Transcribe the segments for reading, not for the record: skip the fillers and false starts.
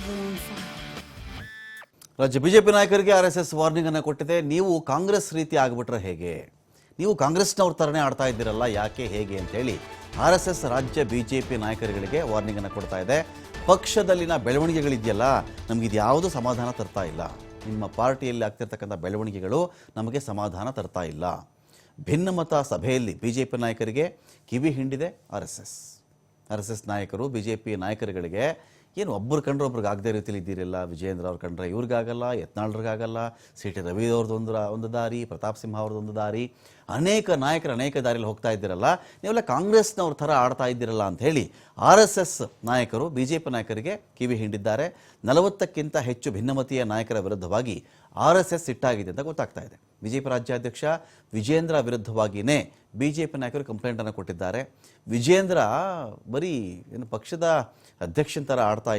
everyone fine. ರಾಜ್ಯ BJP ನಾಯಕರಿಗೆ RSS warning ಅನ್ನು ಕೊಟ್ಟಿದೆ. ನೀವು ಕಾಂಗ್ರೆಸ್ ರೀತಿ ಆಗಿಬಿಟ್ರೆ ಹೇಗೆ? ನೀವು ಕಾಂಗ್ರೆಸ್ನವ್ರ ಥರನೇ ಆಡ್ತಾ ಇದ್ದೀರಲ್ಲ, ಯಾಕೆ ಹೇಗೆ ಅಂತೇಳಿ ಆರ್ಎಸ್ಎಸ್ ರಾಜ್ಯ ಬಿಜೆಪಿ ನಾಯಕರುಗಳಿಗೆ ವಾರ್ನಿಂಗ್ ಅನ್ನು ಕೊಡ್ತಾ ಇದೆ. ಪಕ್ಷದಲ್ಲಿನ ಬೆಳವಣಿಗೆಗಳಿದೆಯಲ್ಲ, ನಮಗಿದು ಯಾವುದು ಸಮಾಧಾನ ತರ್ತಾ ಇಲ್ಲ. ನಿಮ್ಮ ಪಾರ್ಟಿಯಲ್ಲಿ ಆಗ್ತಿರ್ತಕ್ಕಂಥ ಬೆಳವಣಿಗೆಗಳು ನಮಗೆ ಸಮಾಧಾನ ತರ್ತಾ ಇಲ್ಲ. ಭಿನ್ನಮತ ಸಭೆಯಲ್ಲಿ ಬಿಜೆಪಿ ನಾಯಕರಿಗೆ ಕಿವಿ ಹಿಂಡಿದೆ ಆರ್ಎಸ್ಎಸ್ ನಾಯಕರು ಬಿಜೆಪಿ ನಾಯಕರುಗಳಿಗೆ ಏನು ಒಬ್ಬರು ಕಂಡ್ರೆ ಒಬ್ರಿಗೆ ಆಗದೇ ರೀತಿಯಲ್ಲಿ ಇದ್ದೀರಿಲ್ಲ. ವಿಜಯೇಂದ್ರ ಅವ್ರು ಕಂಡ್ರೆ ಇವ್ರಿಗಾಗಲ್ಲ, ಯತ್ನಾಳ್ರಿಗಾಗಲ್ಲ, ಸಿ ಟಿ ರವಿ ಅವ್ರದ್ದು ಒಂದು ದಾರಿ, ಪ್ರತಾಪ್ ಸಿಂಹ ಅವ್ರದ್ದೊಂದು ದಾರಿ, ಅನೇಕ ನಾಯಕರು ಅನೇಕ ದಾರಿಯಲ್ಲಿ ಹೋಗ್ತಾ ಇದ್ದೀರಲ್ಲ, ನೀವೆಲ್ಲ ಕಾಂಗ್ರೆಸ್ನವ್ರ ಥರ ಆಡ್ತಾ ಇದ್ದೀರಲ್ಲ ಅಂತ ಹೇಳಿ ಆರ್ಎಸ್ಎಸ್ ನಾಯಕರು ಬಿಜೆಪಿ ನಾಯಕರಿಗೆ ಕಿವಿ ಹಿಂಡಿದ್ದಾರೆ. 40ಕ್ಕಿಂತ ಹೆಚ್ಚು ಭಿನ್ನಮತೀಯ ನಾಯಕರ ವಿರುದ್ಧವಾಗಿ ಆರ್ಎಸ್ಎಸ್ ಸಿಟ್ಟಾಗಿದೆ ಅಂತ ಗೊತ್ತಾಗ್ತಾ ಇದೆ. ಬಿಜೆಪಿ ರಾಜ್ಯಾಧ್ಯಕ್ಷ ವಿಜೇಂದ್ರ ವಿರುದ್ಧವಾಗಿಯೇ ಬಿಜೆಪಿ ನಾಯಕರು ಕಂಪ್ಲೇಂಟನ್ನು ಕೊಟ್ಟಿದ್ದಾರೆ. ವಿಜೇಂದ್ರ ಬರೀ ಏನು ಪಕ್ಷದ ಅಧ್ಯಕ್ಷರ ಥರ ಆಡ್ತಾ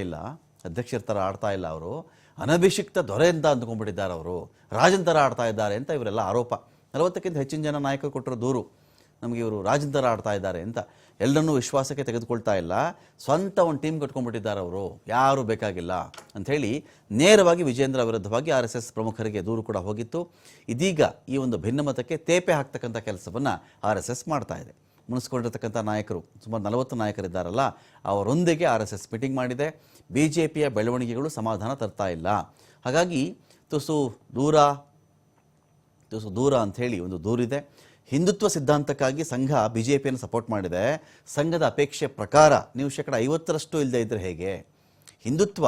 ಇಲ್ಲ, ಅವರು ಅನಭಿಷಿಕ್ತ ದೊರೆ ಅಂತ ಅಂದ್ಕೊಂಡ್ಬಿಟ್ಟಿದ್ದಾರೆ, ಅವರು ರಾಜನ್ ಥರ ಆಡ್ತಾ ಇದ್ದಾರೆ ಅಂತ ಇವರೆಲ್ಲ ಆರೋಪ. 40ಕ್ಕಿಂತ ಹೆಚ್ಚಿನ ಜನ ನಾಯಕರು ಕೊಟ್ಟರು ದೂರು, ನಮಗೆ ಇವರು ರಾಜನ್ ಥರ ಆಡ್ತಾ ಇದ್ದಾರೆ ಅಂತ. ಎಲ್ಲರನ್ನೂ ವಿಶ್ವಾಸಕ್ಕೆ ತೆಗೆದುಕೊಳ್ತಾ ಇಲ್ಲ, ಸ್ವಂತ ಒಂದು ಟೀಮ್ ಕಟ್ಕೊಂಡ್ಬಿಟ್ಟಿದ್ದಾರೆ ಅವರು, ಯಾರೂ ಬೇಕಾಗಿಲ್ಲ ಅಂಥೇಳಿ ನೇರವಾಗಿ ವಿಜೇಂದ್ರ ವಿರುದ್ಧವಾಗಿ ಆರ್ಎಸ್ಎಸ್ ಪ್ರಮುಖರಿಗೆ ದೂರು ಕೂಡ ಹೋಗಿತ್ತು. ಇದೀಗ ಈ ಒಂದು ಭಿನ್ನಮತಕ್ಕೆ ತೇಪೆ ಹಾಕ್ತಕ್ಕಂಥ ಕೆಲಸವನ್ನು ಆರ್ಎಸ್ಎಸ್ ಮಾಡ್ತಾ ಇದೆ. ಮುನಿಸ್ಕೊಂಡಿರ್ತಕ್ಕಂಥ ನಾಯಕರು ಸುಮಾರು 40 ನಾಯಕರಿದ್ದಾರಲ್ಲ, ಅವರೊಂದಿಗೆ ಆರ್ಎಸ್ಎಸ್ ಮೀಟಿಂಗ್ ಮಾಡಿದೆ. ಬಿಜೆಪಿಯ ಬೆಳವಣಿಗೆಗಳು ಸಮಾಧಾನ ತರ್ತಾ ಇಲ್ಲ, ಹಾಗಾಗಿ ತುಸು ದೂರ ಅಂಥೇಳಿ ಒಂದು ದೂರಿದೆ. ಹಿಂದುತ್ವ ಸಿದ್ಧಾಂತಕ್ಕಾಗಿ ಸಂಘ ಬಿಜೆಪಿಯನ್ನು ಸಪೋರ್ಟ್ ಮಾಡಿದೆ. ಸಂಘದ ಅಪೇಕ್ಷೆ ಪ್ರಕಾರ ನೀವು 50% ಇಲ್ಲದೆ ಇದ್ದರೆ ಹೇಗೆ? ಹಿಂದುತ್ವ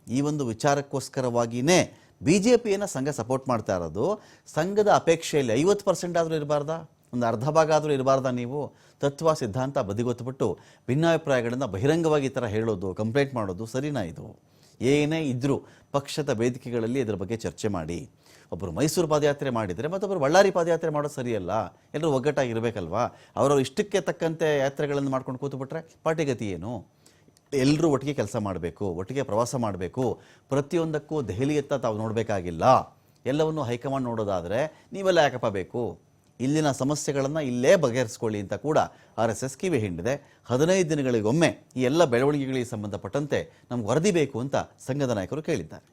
ಈ ಒಂದು ವಿಚಾರಕ್ಕೋಸ್ಕರವಾಗಿಯೇ ಬಿಜೆಪಿಯನ್ನು ಸಂಘ ಸಪೋರ್ಟ್ ಮಾಡ್ತಾ ಇರೋದು. ಸಂಘದ ಅಪೇಕ್ಷೆಯಲ್ಲಿ 50% ಆದರೂ ಇರಬಾರ್ದಾ? ಒಂದು ಅರ್ಧ ಭಾಗ ಆದರೂ ಇರಬಾರ್ದಾ? ನೀವು ತತ್ವ ಸಿದ್ಧಾಂತ ಬದಿಗೊತ್ತುಬಿಟ್ಟು ಭಿನ್ನಾಭಿಪ್ರಾಯಗಳನ್ನು ಬಹಿರಂಗವಾಗಿ ಈ ಥರ ಹೇಳೋದು, ಕಂಪ್ಲೇಂಟ್ ಮಾಡೋದು ಸರಿನಾ? ಇದು ಏನೇ ಇದ್ದರೂ ಪಕ್ಷದ ವೇದಿಕೆಗಳಲ್ಲಿ ಇದರ ಬಗ್ಗೆ ಚರ್ಚೆ ಮಾಡಿ. ಒಬ್ಬರು ಮೈಸೂರು ಪಾದಯಾತ್ರೆ ಮಾಡಿದರೆ ಮತ್ತೊಬ್ಬರು ಬಳ್ಳಾರಿ ಪಾದಯಾತ್ರೆ ಮಾಡೋದು ಸರಿಯಲ್ಲ. ಎಲ್ಲರೂ ಒಗ್ಗಟ್ಟಾಗಿರಬೇಕಲ್ವಾ? ಅವರವ್ರ ಇಷ್ಟಕ್ಕೆ ತಕ್ಕಂತೆ ಯಾತ್ರೆಗಳನ್ನು ಮಾಡ್ಕೊಂಡು ಕೂತುಬಿಟ್ರೆ ಪಾರ್ಟಿ ಗತಿ ಏನು? ಎಲ್ಲರೂ ಒಟ್ಟಿಗೆ ಕೆಲಸ ಮಾಡಬೇಕು, ಒಟ್ಟಿಗೆ ಪ್ರವಾಸ ಮಾಡಬೇಕು. ಪ್ರತಿಯೊಂದಕ್ಕೂ ದೆಹಲಿಯತ್ತ ತಾವು ನೋಡಬೇಕಾಗಿಲ್ಲ. ಎಲ್ಲವನ್ನು ಹೈಕಮಾಂಡ್ ನೋಡೋದಾದರೆ ನೀವೆಲ್ಲ ಯಾಕಪ್ಪ ಬೇಕು? ಇಲ್ಲಿನ ಸಮಸ್ಯೆಗಳನ್ನು ಇಲ್ಲೇ ಬಗೆಹರಿಸ್ಕೊಳ್ಳಿ ಅಂತ ಕೂಡ ಆರ್ಎಸ್ಎಸ್ ಕಿವಿ ಹಿಂಡಿದೆ. 15 ದಿನಗಳಿಗೊಮ್ಮೆ ಈ ಎಲ್ಲ ಬೆಳವಣಿಗೆಗಳಿಗೆ ಸಂಬಂಧಪಟ್ಟಂತೆ ನಮ್ಗೆ ವರದಿ ಬೇಕು ಅಂತ ಸಂಘದ ನಾಯಕರು ಕೇಳಿದ್ದಾರೆ.